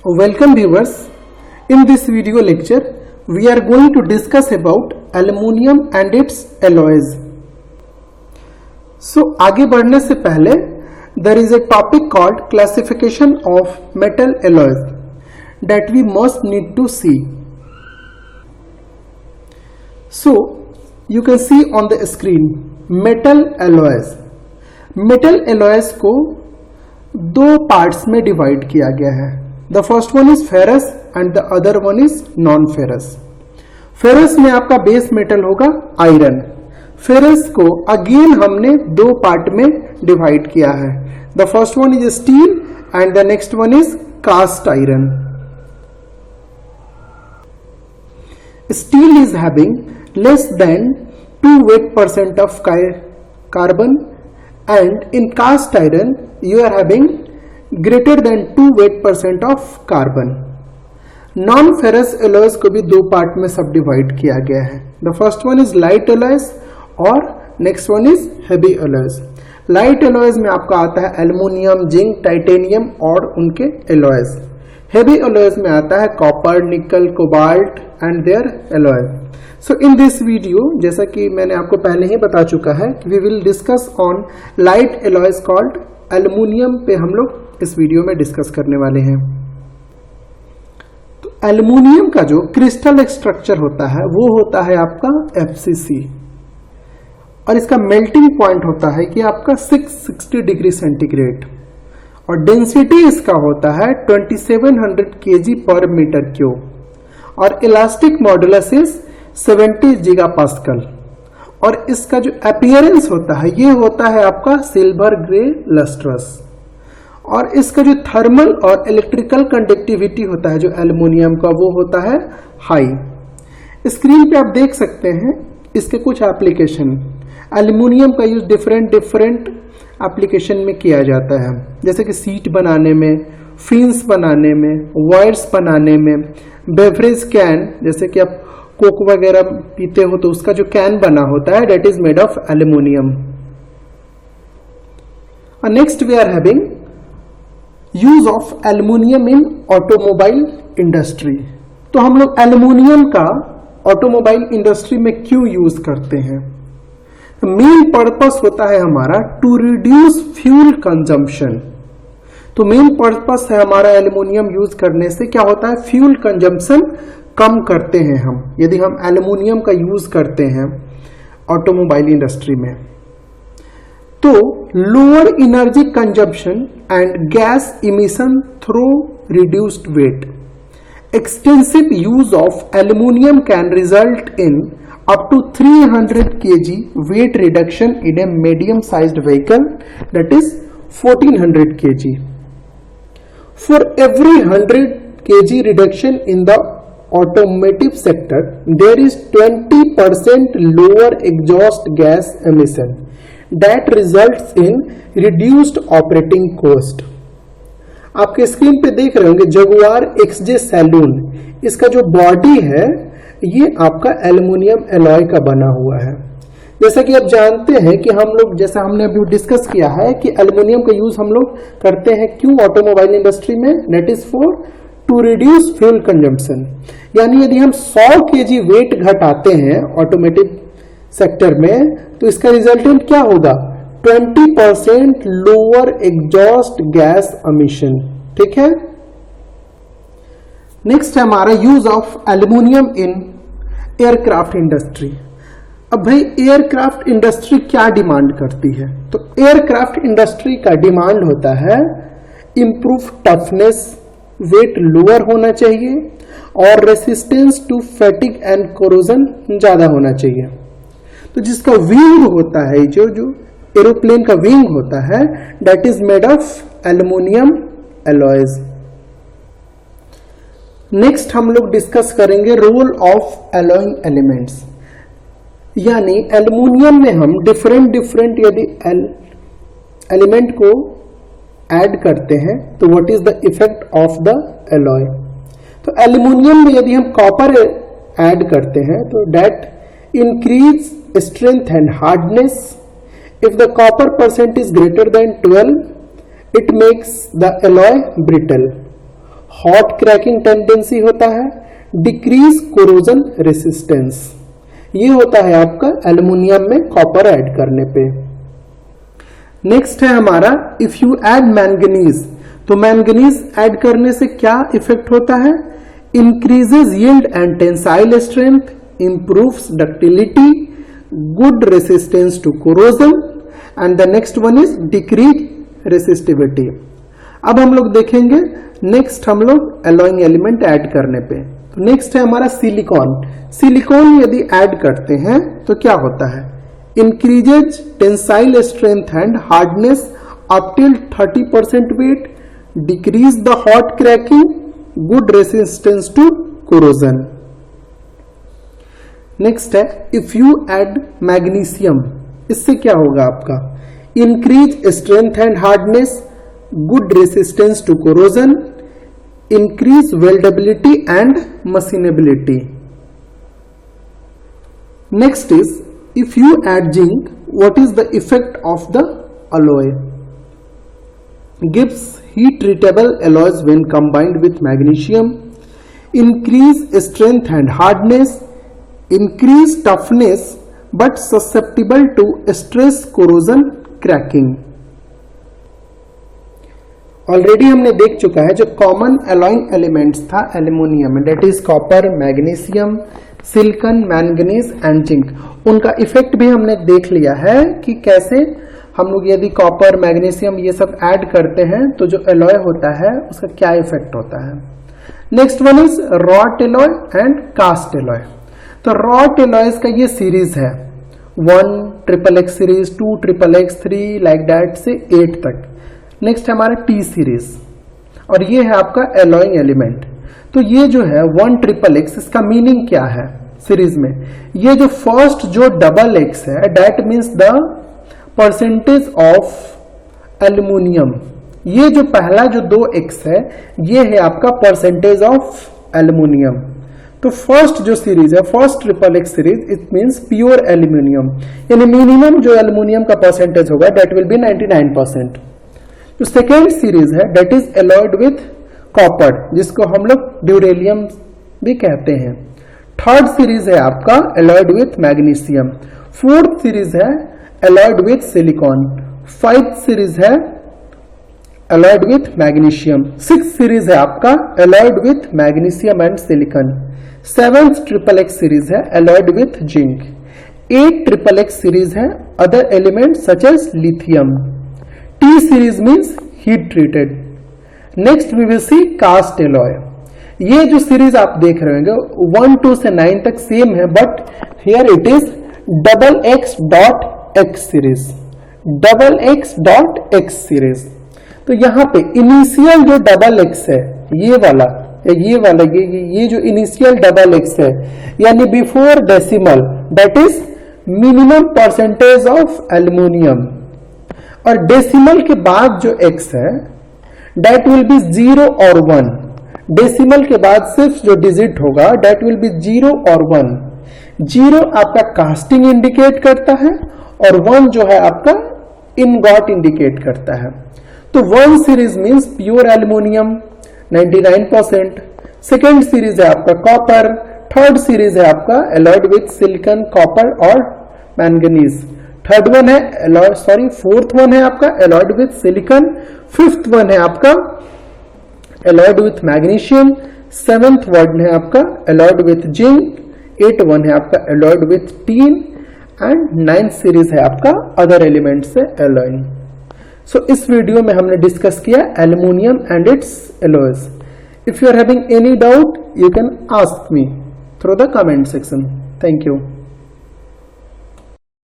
Welcome viewers. In this video lecture, we are going to discuss about aluminium and its alloys. So आगे बढ़ने से पहले there is a topic called classification of metal alloys that we must need to see. So you can see on the screen metal alloys. Metal alloys को दो parts में divide किया गया है. The first one is ferrous and the other one is non-ferrous. Ferrous में आपका base metal होगा iron. Ferrous को अगेन हमने दो पार्ट में डिवाइड किया है. The first one is steel and the next one is cast iron. Steel is having less than 2 weight% of carbon and in cast iron you are having greater than 2 weight% of carbon. Non ferrous alloys को भी दो part में सब divide किया गया है. The first one is light alloys और next one is heavy alloys. Light alloys में आपका आता है एल्युमिनियम, जिंक, टाइटेनियम और उनके एलॉयज. हेवी एलॉयज में आता है copper, nickel, cobalt and their alloy. So in this video, जैसा कि मैंने आपको पहले ही बता चुका है, we will discuss on light alloys called aluminium पे हम लोग इस वीडियो में डिस्कस करने वाले हैं. तो एल्युमिनियम का जो क्रिस्टल स्ट्रक्चर होता है वो होता है आपका FCC और इसका मेल्टिंग पॉइंट होता है कि आपका 660 डिग्री सेंटीग्रेड और डेंसिटी इसका होता है 2700 kg पर मीटर क्यूब और इलास्टिक मॉडुलस इज 70 GPa और इसका जो अपीयरेंस होता है ये होता है आपका सिल्वर ग्रे लस्ट्रस और इसका जो थर्मल और इलेक्ट्रिकल कंडक्टिविटी होता है जो एल्युमिनियम का वो होता है हाई. स्क्रीन पे आप देख सकते हैं इसके कुछ एप्लीकेशन. एल्युमिनियम का यूज डिफरेंट एप्लीकेशन में किया जाता है, जैसे कि सीट बनाने में, फिन्स बनाने में, वायर्स बनाने में, बेवरेज कैन, जैसे कि आप कोक वगैरह पीते हो तो उसका जो कैन बना होता है that is made of aluminium. Next we are having use of aluminium in automobile industry. तो हम लोग एल्युमिनियम का ऑटोमोबाइल इंडस्ट्री में क्यों यूज करते हैं? मेन पर्पस होता है हमारा टू रिड्यूस फ्यूल कंजम्पशन. तो मेन पर्पस है हमारा एल्युमिनियम यूज करने से क्या होता है, फ्यूल कंजम्पशन कम करते हैं हम यदि हम एल्युमिनियम का यूज करते हैं ऑटोमोबाइल इंडस्ट्री में. तो lower energy consumption and gas emission through reduced weight. Extensive use of aluminium can result in up to 300 kg weight reduction in a medium sized vehicle, that is 1400 kg. For every 100 kg reduction in the automotive sector, there is 20% lower exhaust gas emission that results in reduced operating cost. आपके screen पे देख रहे होंगे Jaguar XJ salon, इसका जो body है ये आपका एल्युमिनियम एलॉय का बना हुआ है. जैसा कि आप जानते हैं कि हम लोग, जैसा हमने अभी डिस्कस किया है कि एल्युमिनियम का यूज हम लोग करते हैं क्यों ऑटोमोबाइल इंडस्ट्री में, that is for to reduce fuel consumption. यानी यदि हम 100 kg वेट घटाते हैं ऑटोमोटिव सेक्टर में तो इसका रिजल्टेंट क्या होगा, 20% लोअर एग्जॉस्ट गैस एमिशन. ठीक है. नेक्स्ट है हमारा use of aluminium in aircraft industry. अब भाई एयरक्राफ्ट इंडस्ट्री क्या डिमांड करती है? तो एयरक्राफ्ट इंडस्ट्री का डिमांड होता है इंप्रूव टफनेस, वेट लोअर होना चाहिए और resistance to fatigue and corrosion ज्यादा होना चाहिए. तो जिसका विंग होता है, जो एरोप्लेन का विंग होता है, that is made of aluminium alloys. Next हम लोग डिस्कस करेंगे रोल ऑफ एलॉइंग एलिमेंट्स. यानी एल्युमिनियम में हम डिफरेंट यदि एलिमेंट को ऐड करते हैं तो what is the effect of the alloy. तो एल्युमिनियम में यदि हम कॉपर ऐड करते हैं तो that increase strength and hardness. If the copper percent is greater than 12 it makes the alloy brittle. Hot cracking tendency होता है, डिक्रीज कोरोजन रेसिस्टेंस। ये होता है आपका एल्युमिनियम में कॉपर ऐड करने पे। नेक्स्ट है हमारा इफ यू ऐड मैंगनीज, तो मैंगनीज ऐड करने से क्या इफेक्ट होता है? Increases yield and tensile strength, improves ductility, good resistance to corrosion, and the next one is decrease resistivity. अब हम लोग देखेंगे नेक्स्ट हम लोग एलॉइंग एलिमेंट ऐड करने पे। तो नेक्स्ट है हमारा सिलिकॉन। सिलिकॉन यदि ऐड करते हैं तो क्या होता है? Increases tensile strength and hardness up till 30% weight, decrease the hot cracking, good resistance to corrosion. Next है इफ यू ऐड मैग्नीशियम, इससे क्या होगा आपका? Increase strength and hardness, good resistance to corrosion, increase weldability and machinability. Next is if you add zinc, what is the effect of the alloy? Gives heat treatable alloys when combined with magnesium, increase strength and hardness, increase toughness but susceptible to stress corrosion cracking. Already हमने देख चुका है जो common alloying elements था aluminium में, that is copper, magnesium, silicon, manganese and zinc, उनका effect भी हमने देख लिया है कि कैसे हम लोग यदि कॉपर, मैग्नीशियम ये सब ऐड करते हैं तो जो एलॉय होता है उसका क्या इफेक्ट होता है। Next one is wrought alloy and cast alloy. तो रॉट एलॉयज का ये सीरीज है 1 XXX series, 2 XXX, 3 like that से 8 तक। नेक्स्ट है हमारा टी सीरीज और ये है आपका एलॉइंग एलिमेंट। तो ये जो है 1 XXX, इसका मीनिंग क्या है सीरीज में? ये जो फर्स्ट जो डबल एक्स है that means the percentage of aluminium. ये जो पहला जो 2 एक्स है ये है आपका परसेंटेज ऑफ एल्युमिनियम। तो फर्स्ट जो सीरीज है, first XXX series, it means pure aluminium, यानी मिनिमम जो एल्युमिनियम का परसेंटेज होगा दैट विल बी 99%। जो सेकेंड सीरीज है that is alloyed with copper, जिसको हम लोग ड्यूरेलियम भी कहते हैं। थर्ड सीरीज है आपका alloyed with magnesium. Fourth series है alloyed with silicon. Fifth series है alloyed with magnesium. Six series है आपका alloyed with magnesium and silicon. Seventh XXX series है alloyed with zinc. 8 XXX series है other element such as lithium. T series means heat treated. Next we will see cast alloy. ये जो series आप देख रहे होंगे 1 2 से 9 तक सेम है, but here it is XX.X series, XX.X series. तो यहाँ पे इनिशियल जो XX है ये वाला ये जो इनिशियल XX है यानी before decimal, that is minimum percentage of aluminium. और डेसिमल के बाद जो x है दैट विल बी 0 और 1। डेसिमल के बाद सिर्फ जो डिजिट होगा दैट विल बी 0 और 1। 0 आपका कास्टिंग इंडिकेट करता है और 1 जो है आपका इनगॉट इंडिकेट करता है। तो 1 series means pure aluminium 99%। Second series है आपका कॉपर। थर्ड सीरीज है आपका एलॉयड विथ सिलिकॉन, कॉपर और मैंगनीज। थर्ड वन है फोर्थ वन है आपका alloyed with silicon. Fifth one है आपका alloyed with magnesium. Seventh one है आपका एलॉयड विथ जिंक। 8 वन है आपका alloyed with tin and 9th series है आपका अदर एलिमेंट से एलॉइंग। सो इस वीडियो में हमने डिस्कस किया aluminium and its alloys. If you are having any doubt you can ask me through the comment section. Thank you.